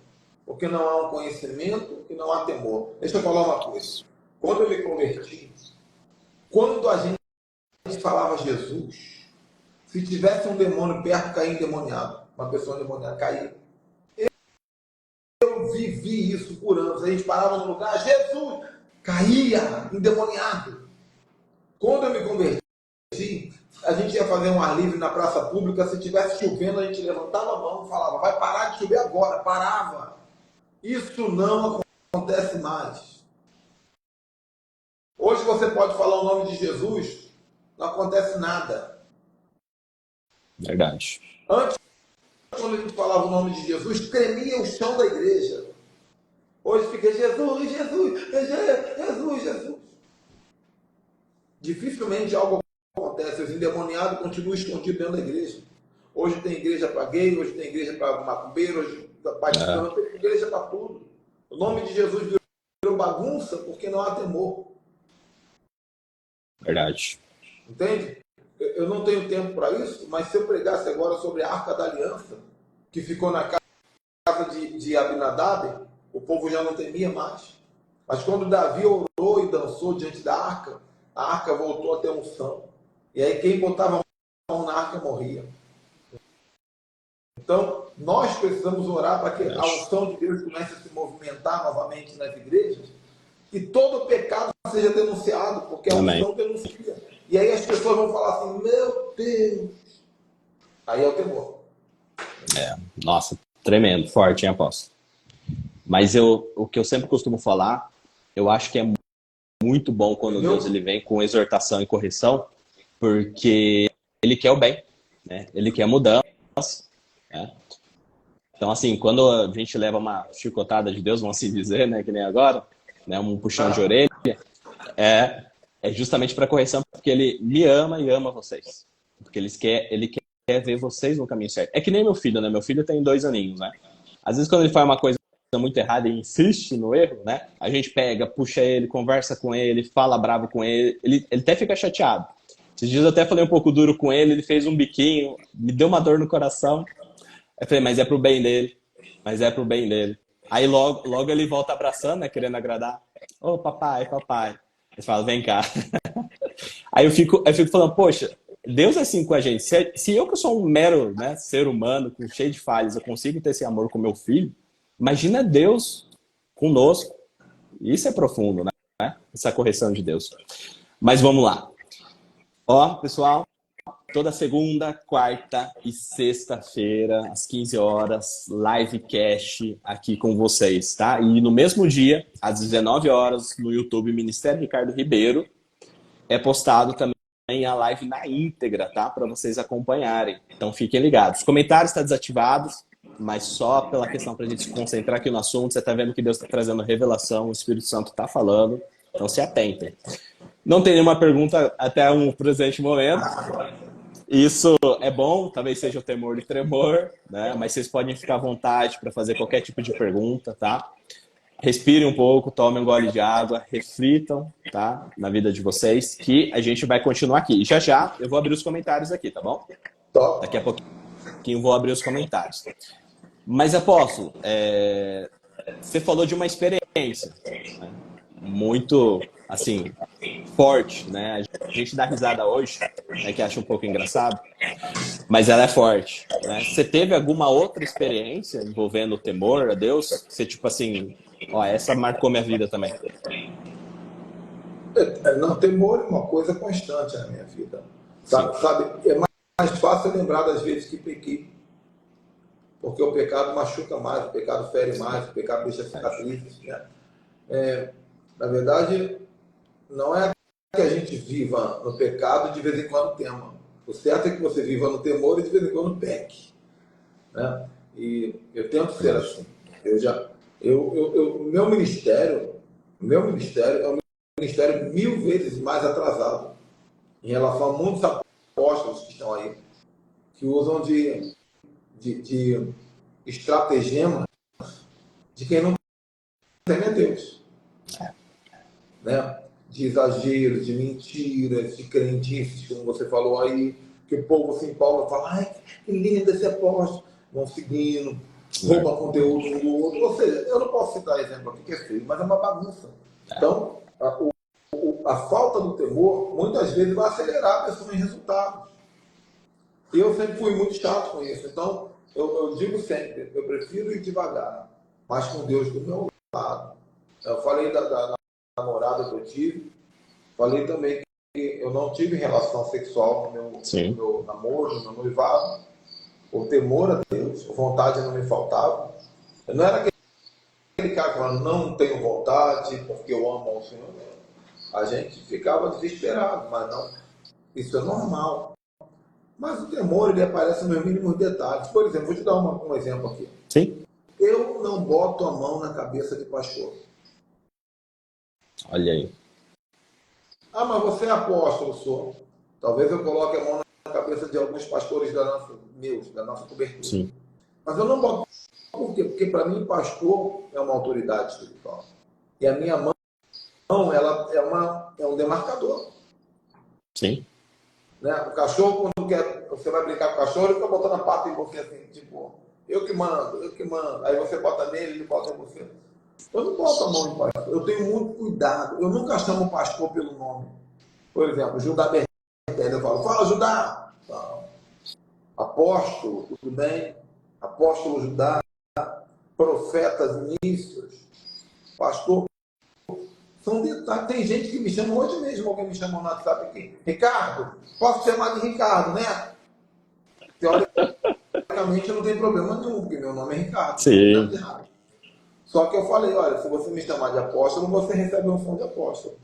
porque não há um conhecimento e não há temor. Deixa eu falar uma coisa. Quando eu me converti, quando a gente falava Jesus, se tivesse um demônio perto, caía endemoniado. Uma pessoa endemoniada caía. Eu vivi isso por anos. A gente parava no lugar, Jesus, caía endemoniado. Quando eu me converti, a gente ia fazer um ar livre na praça pública, se tivesse chovendo, a gente levantava a mão e falava, vai parar de chover agora. Parava. Isso não acontece mais. Hoje você pode falar o nome de Jesus, não acontece nada. Verdade. Antes, quando a gente falava o nome de Jesus, tremia o chão da igreja. Hoje fica Jesus, Jesus, Jesus, Jesus. Dificilmente algo acontece. Os endemoniados continuam escondidos dentro da igreja. Hoje tem igreja para gay, hoje tem igreja para macumbeiro, hoje para tem igreja para tudo. O nome de Jesus virou bagunça porque não há temor. Verdade. Entende? Eu não tenho tempo para isso, mas se eu pregasse agora sobre a Arca da Aliança, que ficou na casa de Abinadab, o povo já não temia mais. Mas quando Davi orou e dançou diante da arca voltou a ter unção. E aí quem botava a mão na arca morria. Então, nós precisamos orar para que a unção de Deus comece a se movimentar novamente nas igrejas que todo pecado seja denunciado, porque a unção denuncia. E aí as pessoas vão falar assim, meu Deus. Aí é o temor. Nossa, tremendo, forte, hein, apóstolo? Mas o que eu sempre costumo falar, eu acho que é muito bom quando Deus ele vem com exortação e correção, porque ele quer o bem, né? Ele quer mudança, né? Então, assim, quando a gente leva uma chicotada de Deus, vamos assim dizer, né, que nem agora, né, um puxão de orelha, é justamente para correção, porque ele me ama e ama vocês. Porque ele quer ver vocês no caminho certo. É que nem meu filho, né? Meu filho tem 2 aninhos, né? Às vezes, quando ele faz uma coisa muito errada e insiste no erro, né? A gente pega, puxa ele, conversa com ele, fala bravo com ele até fica chateado. Esses dias eu até falei um pouco duro com ele fez um biquinho, me deu uma dor no coração. Eu falei, mas é pro bem dele. Mas é pro bem dele. Aí logo ele volta abraçando, né? Querendo agradar. Ô, papai, papai. Ele fala, vem cá. Aí eu fico falando, poxa, Deus é assim com a gente. Se eu que sou um mero, né, ser humano, cheio de falhas, eu consigo ter esse amor com meu filho, imagina Deus conosco. Isso é profundo, né? Essa correção de Deus. Mas vamos lá. Ó, pessoal, toda segunda, quarta e sexta-feira, às 15 horas, livecast aqui com vocês, tá? E no mesmo dia, às 19 horas, no YouTube Ministério Ricardo Ribeiro, é postado também a live na íntegra, tá? Para vocês acompanharem. Então fiquem ligados. Os comentários estão desativados, mas só pela questão para a gente se concentrar aqui no assunto. Você está vendo que Deus está trazendo revelação, o Espírito Santo está falando. Então se atentem. Não tem nenhuma pergunta até um presente momento. Isso é bom, talvez seja o temor e tremor, né? Mas vocês podem ficar à vontade para fazer qualquer tipo de pergunta, tá? Respirem um pouco, tomem um gole de água, reflitam, tá? Na vida de vocês, que a gente vai continuar aqui. E já eu vou abrir os comentários aqui, tá bom? Daqui a pouquinho eu vou abrir os comentários. Mas, apóstolo, você falou de uma experiência, né? Muito, assim, forte, né? A gente dá risada hoje, né, que acha um pouco engraçado, mas ela é forte, né? Você teve alguma outra experiência envolvendo o temor a Deus? Você, tipo assim, ó, essa marcou minha vida também. Não, temor é uma coisa constante na minha vida. Sabe, é mais fácil lembrar das vezes que pequei. Porque o pecado machuca mais, o pecado fere mais, o pecado deixa cicatrizes. Né? Na verdade, não é que a gente viva no pecado e de vez em quando tema. O certo é que você viva no temor e de vez em quando peque. Né? E eu tento ser assim. O meu ministério é um ministério 1000 vezes mais atrasado em relação a muitos apóstolos que estão aí, que usam de estratagema de quem não teme a Deus. Né? De exageros, de mentiras, de crendices, como você falou aí, que o povo se empolga e fala, ai, que lindo esse apóstolo. Vão seguindo, rouba conteúdo um do outro. Ou seja, eu não posso citar exemplo aqui que é feio, mas é uma bagunça. Então, a falta do temor, muitas vezes, vai acelerar a pessoa em resultados. E eu sempre fui muito chato com isso. Então, eu digo sempre, eu prefiro ir devagar, mas com Deus do meu lado. Eu falei da namorada que eu tive, falei também que eu não tive relação sexual no meu namoro, no meu noivado, por temor a Deus, a vontade não me faltava. Eu não era aquele cara que falava, não tenho vontade porque eu amo ao Senhor. A gente ficava desesperado, mas não, isso é normal. Mas o temor, ele aparece nos mínimos detalhes. Por exemplo, vou te dar um exemplo aqui. Sim. Eu não boto a mão na cabeça de pastor. Olha aí. Ah, mas você é apóstolo, sou. Talvez eu coloque a mão na cabeça de alguns pastores da nossa cobertura. Sim. Mas eu não boto. Por quê? Porque para mim, pastor é uma autoridade espiritual. E a minha mão, ela é um demarcador. Sim. Né? O cachorro, quando você vai brincar com o cachorro, ele fica botando a pata em você assim, tipo, eu que mando. Aí você bota nele, ele bota em você. Eu não boto a mão em pastor. Eu tenho muito cuidado. Eu nunca chamo o pastor pelo nome. Por exemplo, Judá Bertelli, eu falo, fala Judá. Não. Apóstolo, tudo bem? Apóstolo Judá, profetas, ministros, pastor. São detalhes. Tem gente que me chama hoje mesmo, alguém me chamou no WhatsApp aqui. Ricardo, posso chamar de Ricardo, né? Teoricamente não tem problema nenhum, porque meu nome é Ricardo. Sim. Não tem nada de errado. Só que eu falei, olha, se você me chamar de apóstolo, você recebe um som de apóstolo.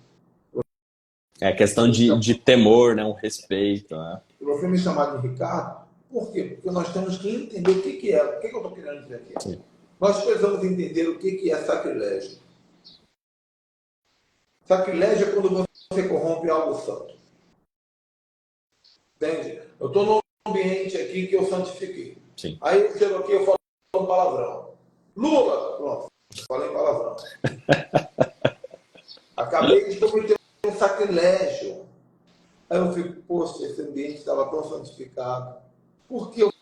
É questão de temor, né? Um respeito, né? Se você me chamar de Ricardo, por quê? Porque nós temos que entender o que é. O que eu estou querendo dizer aqui? Sim. Nós precisamos entender o que é sacrilégio. Sacrilégio é quando você corrompe algo santo. Entende? Eu estou num ambiente aqui que eu santifiquei. Sim. Aí eu chego aqui e falo um palavrão. Lula! Pronto. Falei palavrão. Acabei de cometer um sacrilégio. Aí eu fico, poxa, esse ambiente estava tão santificado. Por que eu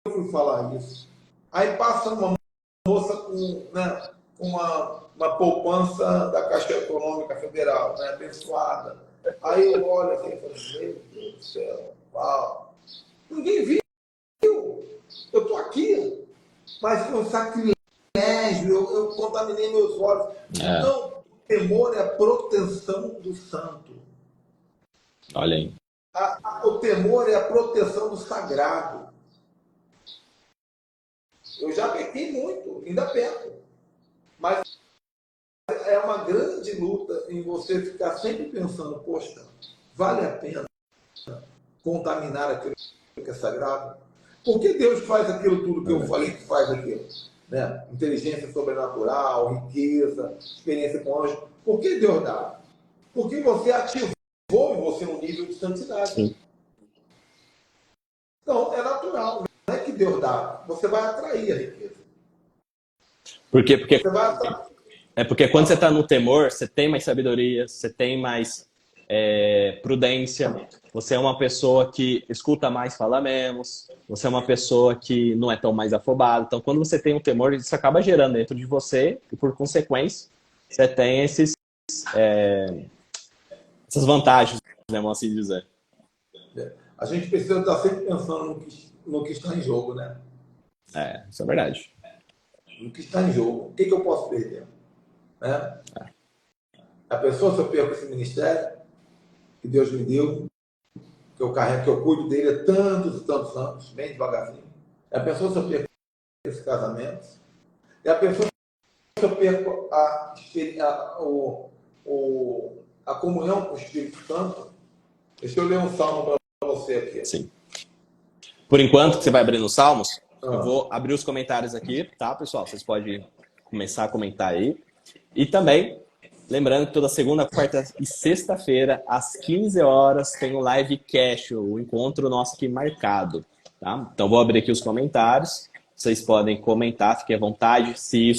fui falar isso? Aí passa uma moça com, né, uma poupança da Caixa Econômica Federal, né, abençoada. Aí eu olho assim e falo, meu Deus do céu, uau. Ninguém viu. Eu estou aqui, mas foi um sacrilégio. Eu contaminei meus olhos. Então, o temor é a proteção do santo. Olha aí. O temor é a proteção do sagrado. Eu já pequei muito, ainda peco. Mas é uma grande luta em você ficar sempre pensando, poxa, vale a pena contaminar aquilo que é sagrado? Por que Deus faz aquilo tudo que eu falei que faz aquilo? Né? Inteligência sobrenatural, riqueza, experiência com anjo. Por que Deus dá? Porque você ativou em você um nível de santidade. Sim. Então, é natural. Não é que Deus dá. Você vai atrair a riqueza. Por quê? Porque Você vai atrair. É porque quando você está no temor, você tem mais sabedoria, você tem mais prudência, você é uma pessoa que escuta mais, fala menos, você é uma pessoa que não é tão mais afobada. Então, quando você tem um temor, isso acaba gerando dentro de você e, por consequência, você tem essas vantagens, né, vamos assim dizer. A gente precisa estar sempre pensando no que está em jogo, né? Isso é verdade. No que está em jogo. O que eu posso perder? Né? A pessoa, se eu perco esse ministério que Deus me deu, que eu carrego, que eu cuido dele há tantos e tantos anos, bem devagarzinho. A pessoa, se eu perco esse casamento, e a pessoa, se eu perco a comunhão com o Espírito Santo. Deixa eu ler um salmo para você aqui. Sim. Por enquanto que você vai abrir nos salmos, eu vou abrir os comentários aqui, tá, pessoal? Vocês podem começar a comentar aí. E também, lembrando que toda segunda, quarta e sexta-feira, às 15 horas, tem o live cash, o encontro nosso aqui marcado, tá? Então, vou abrir aqui os comentários. Vocês podem comentar, fiquem à vontade. Se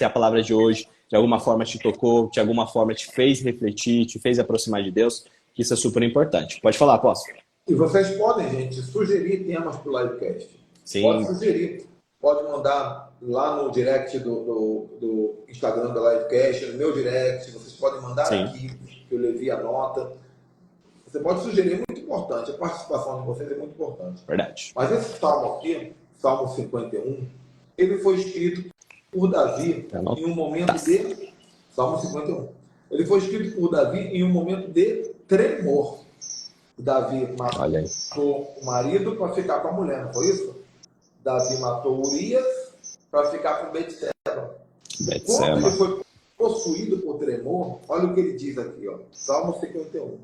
a palavra de hoje, de alguma forma, te tocou, de alguma forma, te fez refletir, te fez aproximar de Deus, que isso é super importante. Pode falar, posso? E vocês podem, gente, sugerir temas para o livecast. Sim. Pode sugerir. Pode mandar lá no direct do Instagram da livecast, no meu direct. Vocês podem mandar aqui, que eu levei a nota. Você pode sugerir, é muito importante. A participação de vocês é muito importante. Verdade. Mas esse salmo aqui, Salmo 51, ele foi escrito por Davi em um momento de... Salmo 51. Ele foi escrito por Davi em um momento de tremor. Davi matou o marido para ficar com a mulher, não foi isso? Davi matou Urias para ficar com Betseba. Quando ele foi possuído por tremor, olha o que ele diz aqui, ó, Salmo 51.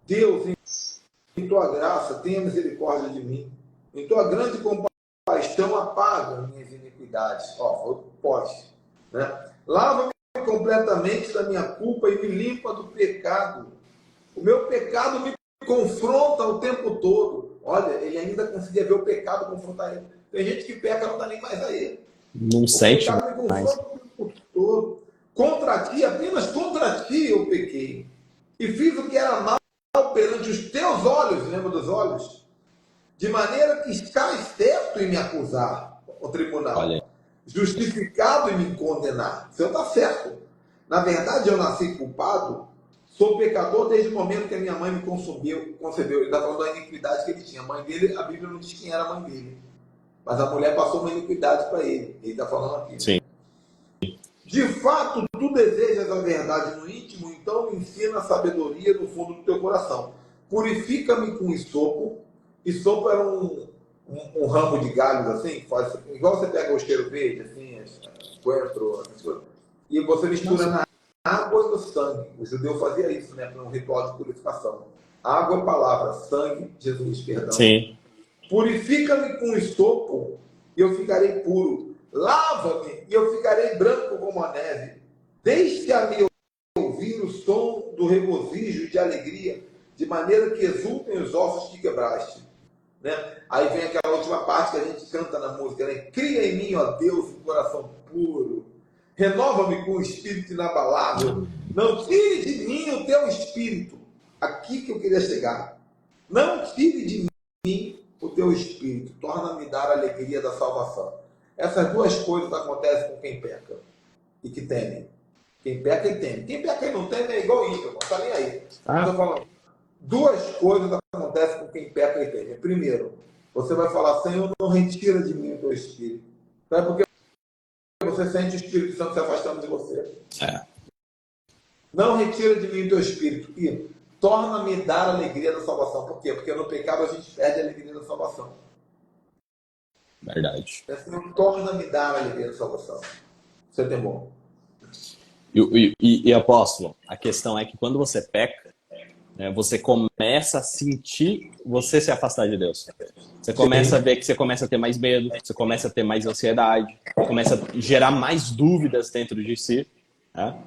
Deus, em tua graça, tenha misericórdia de mim. Em tua grande compaixão, apaga minhas iniquidades. Ó, foi o pós, né? Lava-me completamente da minha culpa e me limpa do pecado. O meu pecado me confronta o tempo todo. Olha, ele ainda conseguia ver o pecado confrontar ele. Tem gente que peca, não dá nem mais a ele. Não sente mais. O pecado me confronta o tempo todo. Contra ti, apenas contra ti eu pequei. E fiz o que era mal perante os teus olhos, lembra dos olhos? De maneira que estás certo em me acusar, o tribunal. Olha. Justificado em me condenar. Você está certo. Na verdade, eu nasci culpado. Sou pecador desde o momento que a minha mãe me concebeu. Ele está falando da iniquidade que ele tinha. A mãe dele, a Bíblia não diz quem era a mãe dele. Mas a mulher passou uma iniquidade para ele. Ele está falando aqui. Sim. De fato, tu desejas a verdade no íntimo, então me ensina a sabedoria no fundo do teu coração. Purifica-me com esopo. Esopo era um ramo de galhos, assim, que faz, igual você pega o cheiro verde, assim, coentro, e você mistura na água e no sangue. O judeu fazia isso, né, para um ritual de purificação. Água é palavra, sangue, Jesus, perdão. Sim. Purifica-me com esopo e eu ficarei puro. Lava-me e eu ficarei branco como a neve. Deixa-me ouvir o som do regozijo e de alegria, de maneira que exultem os ossos que quebraste. Né? Aí vem aquela última parte que a gente canta na música, né? Cria em mim, ó Deus, um coração puro. Renova-me com o espírito inabalável. Não tire de mim o teu espírito. Aqui que eu queria chegar. Não tire de mim o teu espírito. Torna-me dar a alegria da salvação. Essas duas coisas acontecem com quem peca e que teme. Quem peca e teme. Quem peca e não teme é igual isso, não está nem aí. Estou falando. Duas coisas acontecem com quem peca e teme. Primeiro, você vai falar, Senhor, não retira de mim o teu espírito. Sabe por quê? Você sente o Espírito Santo se afastando de você. Não retira de mim o teu espírito. E torna-me dar a alegria da salvação. Por quê? Porque no pecado a gente perde a alegria da salvação. Verdade. Não torna-me dar a alegria da salvação. Você tem bom. E apóstolo, a questão é que quando você peca, né, você começa a sentir você se afastar de Deus. Você começa a ver que você começa a ter mais medo, você começa a ter mais ansiedade, começa a gerar mais dúvidas dentro de si. Né?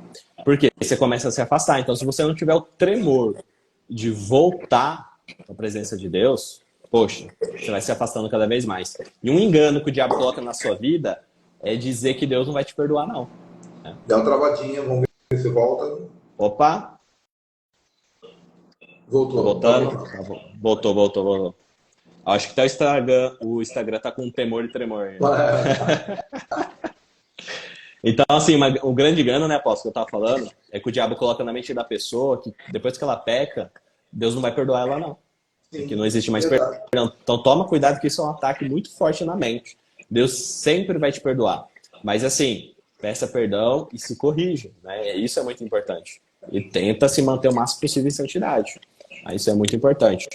Porque você começa a se afastar. Então, se você não tiver o tremor de voltar à presença de Deus, poxa, você vai se afastando cada vez mais. E um engano que o diabo coloca na sua vida é dizer que Deus não vai te perdoar, não. Dá uma travadinha, vamos ver se volta. Opa! Voltou. Voltando? Voltou. Acho que tá o Instagram tá com um temor e tremor. Então, assim, o grande engano, né, apóstolo, que eu tava falando, é que o diabo coloca na mente da pessoa que depois que ela peca, Deus não vai perdoar ela, não. Que não existe mais perdão. Então, toma cuidado que isso é um ataque muito forte na mente. Deus sempre vai te perdoar. Mas, assim, peça perdão e se corrija, né? Isso é muito importante. E tenta se manter o máximo possível em santidade. Isso é muito importante.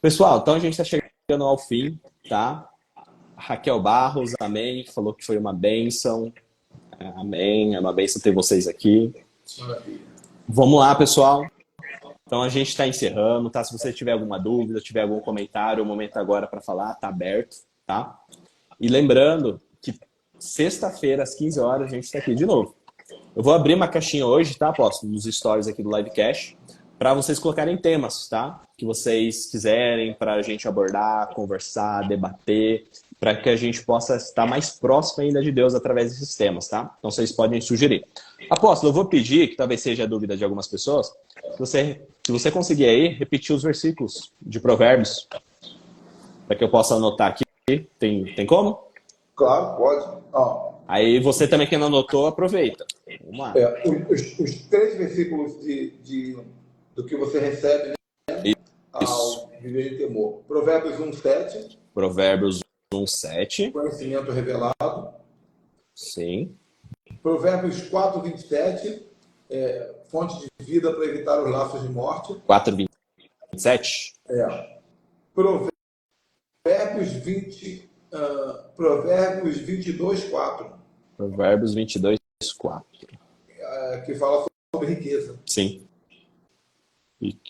Pessoal, então a gente está chegando ao fim, tá? Raquel Barros, amém, falou que foi uma bênção. Amém, é uma bênção ter vocês aqui. Vamos lá, pessoal. Então a gente está encerrando, tá? Se você tiver alguma dúvida, tiver algum comentário, o momento agora para falar, tá aberto, tá? E lembrando que sexta-feira, às 15 horas, a gente está aqui de novo. Eu vou abrir uma caixinha hoje, tá, apóstolo? Nos stories aqui do Livecast, para vocês colocarem temas, tá? Que vocês quiserem para a gente abordar, conversar, debater, para que a gente possa estar mais próximo ainda de Deus através desses temas, tá? Então vocês podem sugerir. Apóstolo, eu vou pedir, que talvez seja a dúvida de algumas pessoas, se você conseguir aí, repetir os versículos de Provérbios, para que eu possa anotar aqui. Tem como? Claro, pode. Aí você também que não anotou, aproveita. Vamos lá. Os 3 versículos do que você recebe, né, ao viver em temor. Provérbios 1:7. Provérbios 1:7. Conhecimento revelado. Sim. Provérbios 4:27. Fonte de vida para evitar os laços de morte. 4:27. Provérbios 22:4. Provérbios 22:4. Que fala sobre riqueza. Sim.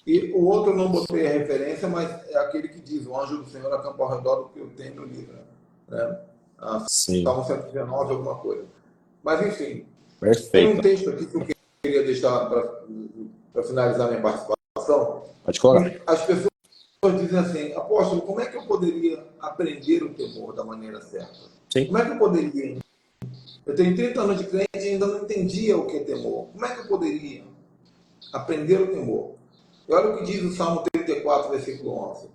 E o outro eu não botei a referência, mas é aquele que diz: o anjo do Senhor acampa ao redor do que eu tenho no livro. Né? Salmo 119, alguma coisa. Mas, enfim, perfeito. Tem um texto aqui que eu queria deixar para finalizar minha participação. Pode colocar. As pessoas dizem assim: apóstolo, como é que eu poderia aprender o temor da maneira certa? Sim. Como é que eu poderia? Eu tenho 30 anos de crente e ainda não entendia o que é temor. Como é que eu poderia aprender o temor? E olha o que diz o Salmo 34, versículo 11.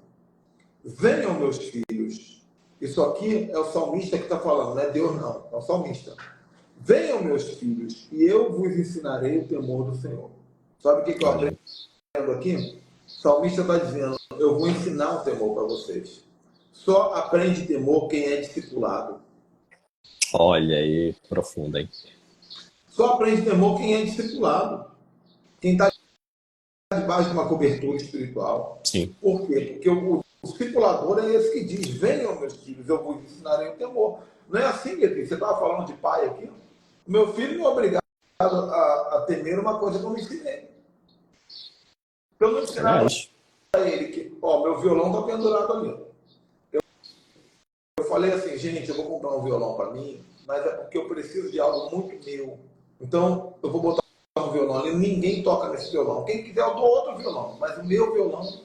Venham, meus filhos. Isso aqui é o salmista que está falando, não é Deus não, é o salmista. Venham, meus filhos, e eu vos ensinarei o temor do Senhor. Sabe o que eu aprendo aqui? O salmista está dizendo: eu vou ensinar o temor para vocês. Só aprende temor quem é discipulado. Olha aí, profundo, hein? Só aprende temor quem é discipulado. Quem está debaixo de uma cobertura espiritual. Sim. Por quê? Porque o discipulador é esse que diz: venham, meus filhos, eu vos ensinarei o temor. Não é assim, Beatriz? Você estava falando de pai aqui? Meu filho não é obrigado a temer uma coisa que eu não ensinei. Eu não ensinava para ele que, ó, meu violão está pendurado ali. Eu falei assim, gente, eu vou comprar um violão para mim, mas é porque eu preciso de algo muito meu. Então, eu vou botar um violão ali, ninguém toca nesse violão. Quem quiser, eu dou outro violão, mas o meu violão,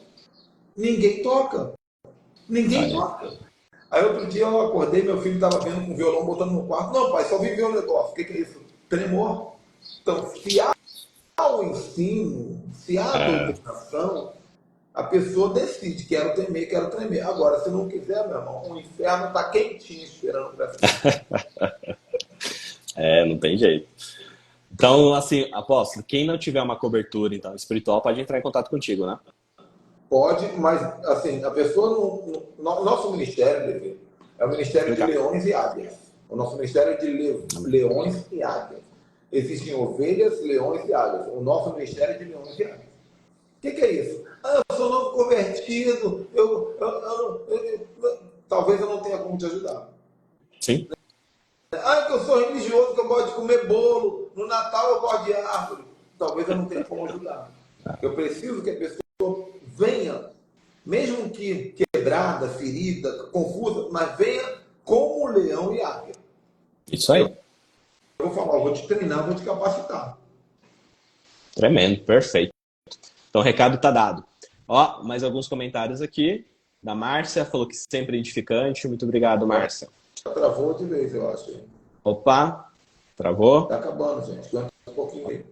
ninguém toca. Ninguém toca. Aí outro dia eu acordei, meu filho estava vendo com o violão, botando no quarto. Não, pai, só vi um negócio. O que é isso? Tremor. Então, se há o ensino, se há a doutrinação, a pessoa decide, quero temer, quero tremer. Agora, se não quiser, meu irmão, o inferno está quentinho esperando para não tem jeito. Então, assim, apóstolo, quem não tiver uma cobertura então, espiritual pode entrar em contato contigo, né? Pode, mas assim, a pessoa no nosso ministério, Levi, é o Ministério de Leões e Águias. O nosso ministério é de leões e águias. Existem ovelhas, leões e águias. O nosso ministério é de leões e águias. O que é isso? Eu sou novo convertido, talvez eu não tenha como te ajudar. Sim. Que eu sou religioso, que eu gosto de comer bolo, no Natal eu gosto de árvore. Talvez eu não tenha como ajudar. Eu preciso que a pessoa venha, mesmo que quebrada, ferida, confusa, mas venha como leão e águia. Isso aí. Eu vou falar, eu vou te treinar, vou te capacitar. Tremendo, perfeito. Então o recado tá dado. Ó, mais alguns comentários aqui. Da Márcia, falou que sempre edificante. Muito obrigado, Márcia. Travou de vez, eu acho. Opa, travou? Tá acabando, gente. Aguenta um pouquinho aí.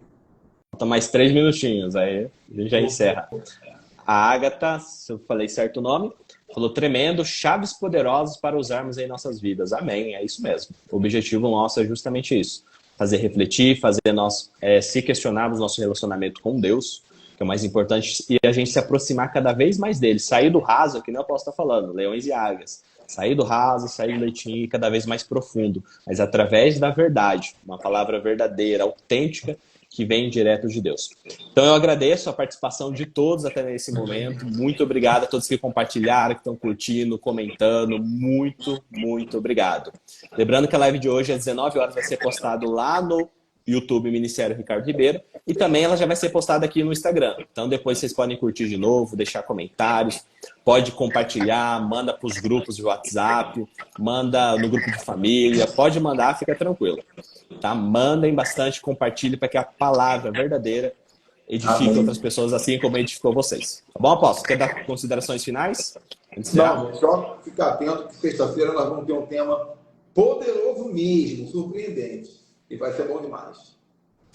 Falta mais 3 minutinhos, aí a gente já encerra. A Agatha, se eu falei certo o nome, falou: tremendo, chaves poderosas para usarmos em nossas vidas. Amém, é isso mesmo. O objetivo nosso é justamente isso. Fazer refletir, fazer nós se questionarmos nosso relacionamento com Deus, que é o mais importante, e a gente se aproximar cada vez mais dele. Sair do raso, que nem eu posso estar falando, leões e águias. Sair do raso, sair do leitinho e cada vez mais profundo. Mas através da verdade, uma palavra verdadeira, autêntica, que vem direto de Deus. Então eu agradeço a participação de todos até nesse momento. Muito obrigado a todos que compartilharam, que estão curtindo, comentando. Muito, muito obrigado. Lembrando que a live de hoje às 19 horas vai ser postado lá no YouTube Ministério Ricardo Ribeiro, e também ela já vai ser postada aqui no Instagram. Então depois vocês podem curtir de novo, deixar comentários, pode compartilhar, manda para os grupos de WhatsApp, manda no grupo de família, pode mandar, fica tranquilo. Tá? Mandem bastante, compartilhe para que a palavra verdadeira edifique outras pessoas assim como edificou vocês. Tá bom, apóstolo? Quer dar considerações finais? Não, só ficar atento que sexta-feira nós vamos ter um tema poderoso mesmo, surpreendente. E vai ser bom demais.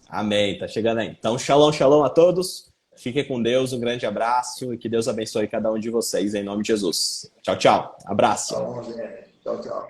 Amém, tá chegando aí. Então, shalom, shalom a todos. Fiquem com Deus, um grande abraço e que Deus abençoe cada um de vocês em nome de Jesus. Tchau, tchau. Abraço. Tchau, tchau.